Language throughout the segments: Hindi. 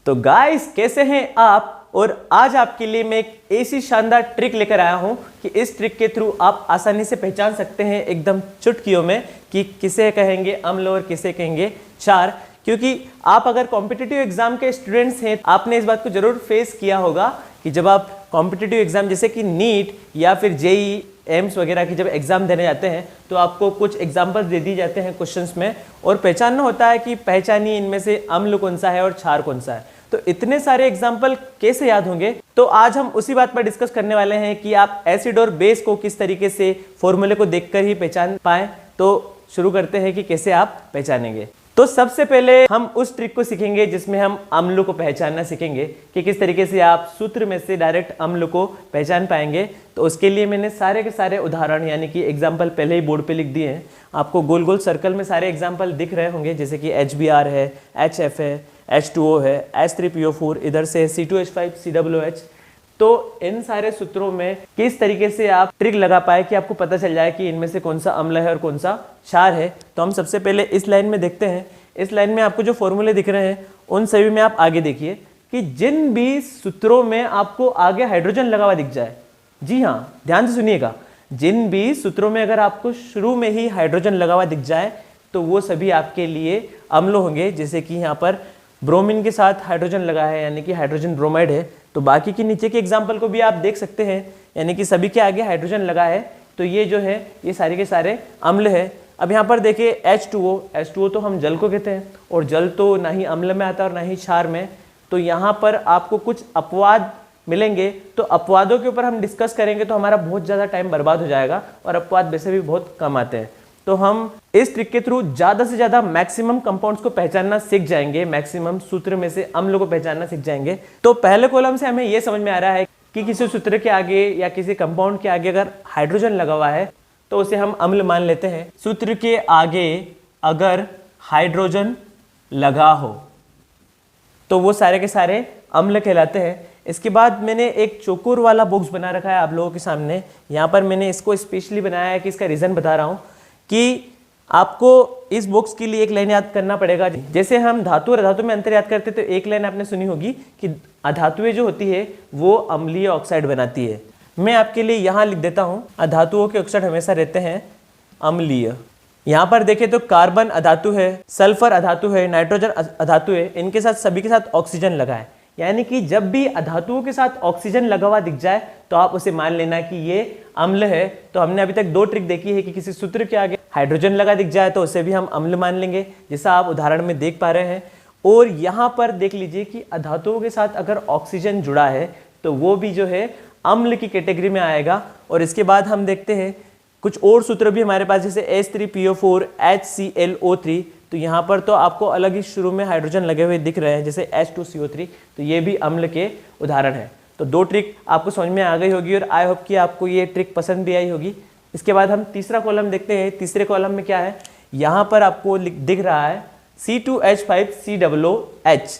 तो गाइस कैसे हैं आप। और आज आपके लिए मैं एक ऐसी शानदार ट्रिक लेकर आया हूं कि इस ट्रिक के थ्रू आप आसानी से पहचान सकते हैं एकदम चुटकियों में कि किसे कहेंगे अम्ल और किसे कहेंगे क्षार। क्योंकि आप अगर कॉम्पिटिटिव एग्जाम के स्टूडेंट्स हैं, आपने इस बात को जरूर फेस किया होगा कि जब आप कॉम्पिटिटिव एग्जाम जैसे कि नीट या फिर जेई एम्स वगैरह की जब एग्जाम देने जाते हैं तो आपको कुछ एग्जाम्पल्स दे दिए जाते हैं क्वेश्चंस में और पहचानना होता है कि पहचानिए इनमें से अम्ल कौन सा है और क्षार कौन सा है। तो इतने सारे एग्जाम्पल कैसे याद होंगे, तो आज हम उसी बात पर डिस्कस करने वाले हैं कि आप एसिड और बेस को किस तरीके से फॉर्मूले को देखकर ही पहचान पाएं। तो शुरू करते हैं कि कैसे आप पहचानेंगे। तो सबसे पहले हम उस ट्रिक को सीखेंगे जिसमें हम अम्ल को पहचानना सीखेंगे कि किस तरीके से आप सूत्र में से डायरेक्ट अम्ल को पहचान पाएंगे। तो उसके लिए मैंने सारे के सारे उदाहरण यानी कि एग्जाम्पल पहले ही बोर्ड पे लिख दिए हैं। आपको गोल गोल सर्कल में सारे एग्जाम्पल दिख रहे होंगे, जैसे कि HBr है, HF है, H2O है, H3PO4, इधर से C2H5 COOH। तो इन सारे सूत्रों में किस तरीके से आप ट्रिक लगा पाए कि आपको पता चल जाए कि इनमें से कौन सा अम्ल है और कौन सा क्षार है। तो हम सबसे पहले इस लाइन में देखते हैं। इस लाइन में आपको जो फॉर्मूले दिख रहे हैं उन सभी में आप आगे देखिए कि जिन भी सूत्रों में आपको आगे हाइड्रोजन लगा हुआ दिख जाए, जी हाँ ध्यान से सुनिएगा, जिन भी सूत्रों में अगर आपको शुरू में ही हाइड्रोजन लगा हुआ दिख जाए तो वो सभी आपके लिए अम्ल होंगे। जैसे कि यहाँ पर ब्रोमीन के साथ हाइड्रोजन लगा है यानी कि हाइड्रोजन ब्रोमाइड है। तो बाकी के नीचे के एग्जाम्पल को भी आप देख सकते हैं, यानी कि सभी के आगे हाइड्रोजन लगा है तो ये जो है ये सारे के सारे अम्ल है। अब यहाँ पर देखिए H2O तो हम जल को कहते हैं और जल तो ना ही अम्ल में आता है और ना ही क्षार में। तो यहाँ पर आपको कुछ अपवाद मिलेंगे, तो अपवादों के ऊपर हम डिस्कस करेंगे तो हमारा बहुत ज़्यादा टाइम बर्बाद हो जाएगा और अपवाद वैसे भी बहुत कम आते हैं। तो हम इस ट्रिक के थ्रू ज़्यादा से ज़्यादा मैक्सिमम कंपाउंड्स को पहचानना सीख जाएंगे, मैक्सिमम सूत्र में से अम्ल को पहचानना सीख जाएंगे। तो पहले कॉलम से हमें यह समझ में आ रहा है कि किसी सूत्र के आगे या किसी कंपाउंड के आगे अगर हाइड्रोजन लगा हुआ है तो उसे हम अम्ल मान लेते हैं। सूत्र के आगे अगर हाइड्रोजन लगा हो तो वो सारे के सारे अम्ल कहलाते हैं। इसके बाद मैंने एक चौकोर वाला बॉक्स बना रखा है आप लोगों के सामने। यहाँ पर मैंने इसको स्पेशली बनाया है कि इसका रीज़न बता रहा हूँ कि आपको इस बॉक्स के लिए एक लाइन याद करना पड़ेगा। जैसे हम धातु और अधातु में अंतर याद करते तो एक लाइन आपने सुनी होगी कि अधातुएं जो होती है वो अम्लीय ऑक्साइड बनाती है। मैं आपके लिए यहाँ लिख देता हूँ, अधातुओं के ऑक्साइड हमेशा रहते हैं अम्लीय। यहाँ पर देखें तो कार्बन अधातु है, सल्फर अधातु है, नाइट्रोजन अधातु है, इनके साथ सभी के साथ ऑक्सीजन लगा है। यानी कि जब भी अधातुओं के साथ ऑक्सीजन लगा हुआ दिख जाए तो आप उसे मान लेना कि ये अम्ल है। तो हमने अभी तक दो ट्रिक देखी है कि किसी सूत्र के आगे हाइड्रोजन लगा दिख जाए तो उसे भी हम अम्ल मान लेंगे, जैसा आप उदाहरण में देख पा रहे हैं। और यहाँ पर देख लीजिए कि अधातुओं के साथ अगर ऑक्सीजन जुड़ा है तो वो भी जो है अम्ल की कैटेगरी में आएगा। और इसके बाद हम देखते हैं कुछ और सूत्र भी हमारे पास, जैसे H3PO4 HClO3। तो यहाँ पर तो आपको अलग ही शुरू में हाइड्रोजन लगे हुए दिख रहे हैं, जैसे H2CO3। तो ये भी अम्ल के उदाहरण है। तो दो ट्रिक आपको समझ में आ गई होगी और आई होप कि आपको ये ट्रिक पसंद भी आई होगी। इसके बाद हम तीसरा कॉलम देखते हैं। तीसरे कॉलम में क्या है, यहाँ पर आपको दिख रहा है C2H5 COOH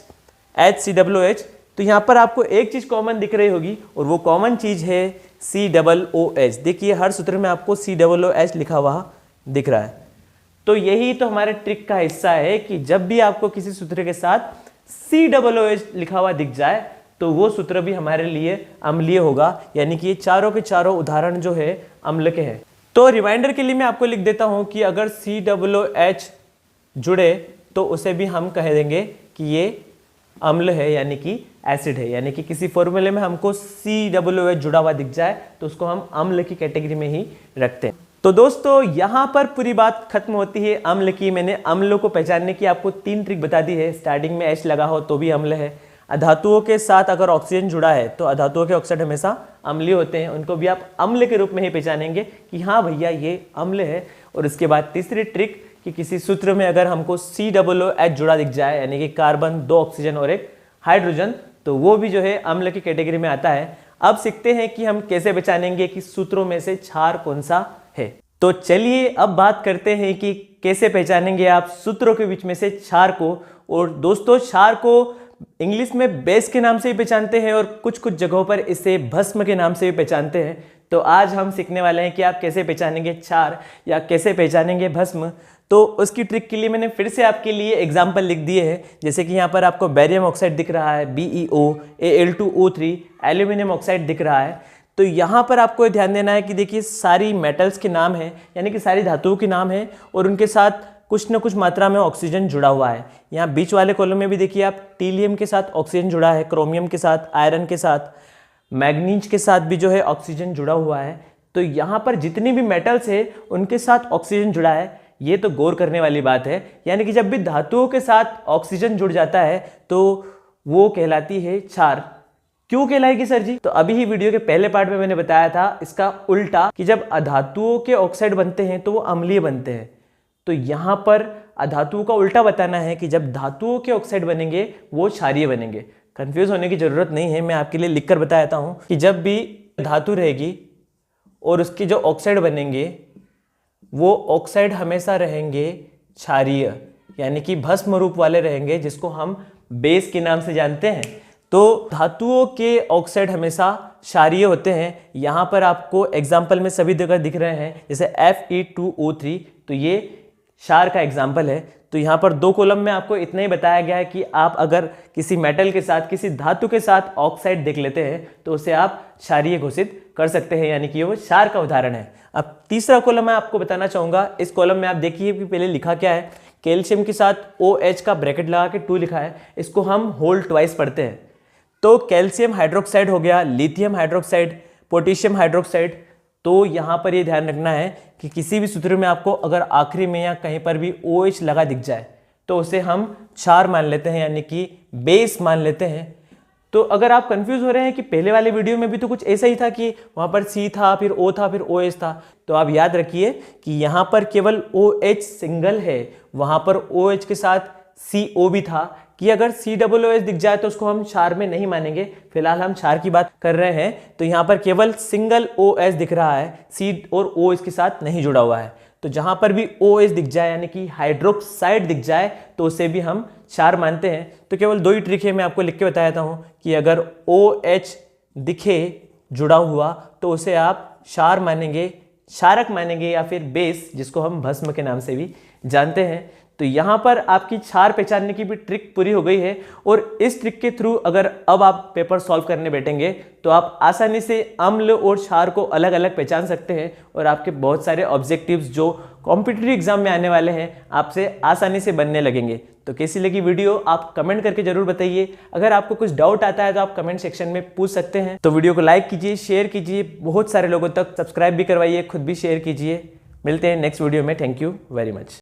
HCOOH। तो यहाँ पर आपको एक चीज़ कॉमन दिख रही होगी और वो कॉमन चीज़ है COOH। देखिए हर सूत्र में आपको COOH लिखा हुआ दिख रहा है। तो यही तो हमारे ट्रिक का हिस्सा है कि जब भी आपको किसी सूत्र के साथ COOH लिखा हुआ दिख जाए तो वो सूत्र भी हमारे लिए अम्लीय होगा। यानी कि ये चारों के चारों उदाहरण जो है अम्ल के हैं। तो रिमाइंडर के लिए मैं आपको लिख देता हूं कि अगर COOH जुड़े तो उसे भी हम कह देंगे कि ये अम्ल है यानी कि एसिड है। यानी कि किसी फॉर्मूले में हमको COOH जुड़ा हुआ दिख जाए तो उसको हम अम्ल की कैटेगरी में ही रखते हैं। तो दोस्तों यहाँ पर पूरी बात खत्म होती है अम्ल की। मैंने अम्ल को पहचानने की आपको 3 ट्रिक बता दी है। स्टार्टिंग में H लगा हो तो भी अम्ल है, अधातुओं के साथ अगर ऑक्सीजन जुड़ा है तो अधातुओं के ऑक्साइड हमेशा अम्लीय होते हैं, उनको भी आप अम्ल के रूप में ही पहचानेंगे कि हाँ भैया ये अम्ल है। और इसके बाद तीसरी ट्रिक कि किसी सूत्र में अगर हमको COOH जुड़ा दिख जाए यानी कि कार्बन, 2 ऑक्सीजन और 1 हाइड्रोजन, तो वो भी जो है अम्ल की कैटेगरी में आता है। अब सीखते हैं कि हम कैसे पहचानेंगे कि सूत्रों में से क्षार कौन सा है। तो चलिए अब बात करते हैं कि कैसे पहचानेंगे आप सूत्रों के बीच में से क्षार को। और दोस्तों क्षार को इंग्लिश में बेस के नाम से भी पहचानते हैं और कुछ कुछ जगहों पर इसे भस्म के नाम से भी पहचानते हैं। तो आज हम सीखने वाले हैं कि आप कैसे पहचानेंगे क्षार या कैसे पहचानेंगे भस्म। तो उसकी ट्रिक के लिए मैंने फिर से आपके लिए एग्जाम्पल लिख दिए हैं। जैसे कि यहाँ पर आपको बेरियम ऑक्साइड दिख रहा है BeO, Al2O3, एल्यूमिनियम ऑक्साइड दिख रहा है। तो यहाँ पर आपको ध्यान देना है कि देखिए सारी मेटल्स के नाम हैं, यानी कि सारी धातुओं के नाम हैं और उनके साथ कुछ न कुछ मात्रा में ऑक्सीजन जुड़ा हुआ है। यहाँ बीच वाले कॉलम में भी देखिए आप टीलियम के साथ ऑक्सीजन जुड़ा है, क्रोमियम के साथ, आयरन के साथ, मैग्नीज के साथ भी जो है ऑक्सीजन जुड़ा हुआ है। तो यहाँ पर जितनी भी मेटल्स है उनके साथ ऑक्सीजन जुड़ा है, ये तो गौर करने वाली बात है। यानी कि जब भी धातुओं के साथ ऑक्सीजन जुड़ जाता है तो वो कहलाती है क्षार। क्यों कहलाएगी सर जी? तो अभी ही वीडियो के पहले पार्ट में मैंने बताया था इसका उल्टा, कि जब अधातुओं के ऑक्साइड बनते हैं तो वो अम्लीय बनते हैं। तो यहाँ पर अधातुओं का उल्टा बताना है कि जब धातुओं के ऑक्साइड बनेंगे वो क्षारीय बनेंगे। कंफ्यूज होने की जरूरत नहीं है, मैं आपके लिए लिखकर बताता हूँ कि जब भी धातु रहेगी और उसके जो ऑक्साइड बनेंगे वो ऑक्साइड हमेशा रहेंगे क्षारीय, यानी कि भस्म रूप वाले रहेंगे, जिसको हम बेस के नाम से जानते हैं। तो धातुओं के ऑक्साइड हमेशा क्षारीय होते हैं। यहाँ पर आपको एग्जाम्पल में सभी जगह दिख रहे हैं, जैसे Fe2O3, तो ये क्षार का एग्जाम्पल है। तो यहाँ पर 2 कॉलम में आपको इतना ही बताया गया है कि आप अगर किसी मेटल के साथ, किसी धातु के साथ ऑक्साइड देख लेते हैं तो उसे आप क्षारीय घोषित कर सकते हैं, यानी कि वो क्षार का उदाहरण है। अब तीसरा कॉलम मैं आपको बताना चाहूँगा। इस कॉलम में आप देखिए कि पहले लिखा क्या है, कैल्शियम के साथ OH का ब्रैकेट लगा के 2 लिखा है, इसको हम होल ट्वाइस पढ़ते हैं। तो कैल्शियम हाइड्रोक्साइड हो गया, लिथियम हाइड्रोक्साइड, पोटेशियम हाइड्रोक्साइड। तो यहाँ पर ये ध्यान रखना है कि किसी भी सूत्र में आपको अगर आखिरी में या कहीं पर भी OH लगा दिख जाए तो उसे हम क्षार मान लेते हैं, यानी कि बेस मान लेते हैं। तो अगर आप कंफ्यूज हो रहे हैं कि पहले वाले वीडियो में भी तो कुछ ऐसा ही था कि वहाँ पर C था, फिर O था, फिर OH था, तो आप याद रखिए कि यहाँ पर केवल OH सिंगल है, वहाँ पर OH के साथ CO भी था, कि अगर COOH दिख जाए तो उसको हम क्षार में नहीं मानेंगे। फिलहाल हम क्षार की बात कर रहे हैं। तो यहाँ पर केवल सिंगल OH दिख रहा है, C और O इसके साथ नहीं जुड़ा हुआ है। तो जहाँ पर भी OH दिख जाए, यानी कि हाइड्रोक्साइड दिख जाए, तो उसे भी हम क्षार मानते हैं। तो केवल 2 ही ट्रिक है, मैं आपको लिख के बताता हूँ कि अगर OH दिखे जुड़ा हुआ तो उसे आप क्षार मानेंगे, क्षारक मानेंगे, या फिर बेस, जिसको हम भस्म के नाम से भी जानते हैं। तो यहाँ पर आपकी क्षार पहचानने की भी ट्रिक पूरी हो गई है। और इस ट्रिक के थ्रू अगर अब आप पेपर सॉल्व करने बैठेंगे तो आप आसानी से अम्ल और क्षार को अलग अलग पहचान सकते हैं और आपके बहुत सारे ऑब्जेक्टिव्स जो कॉम्पिटिटिव एग्जाम में आने वाले हैं आपसे आसानी से बनने लगेंगे। तो कैसी लगी वीडियो आप कमेंट करके जरूर बताइए। अगर आपको कुछ डाउट आता है तो आप कमेंट सेक्शन में पूछ सकते हैं। तो वीडियो को लाइक कीजिए, शेयर कीजिए, बहुत सारे लोगों तक सब्सक्राइब भी करवाइए, खुद भी शेयर कीजिए। मिलते हैं नेक्स्ट वीडियो में। Thank you very much.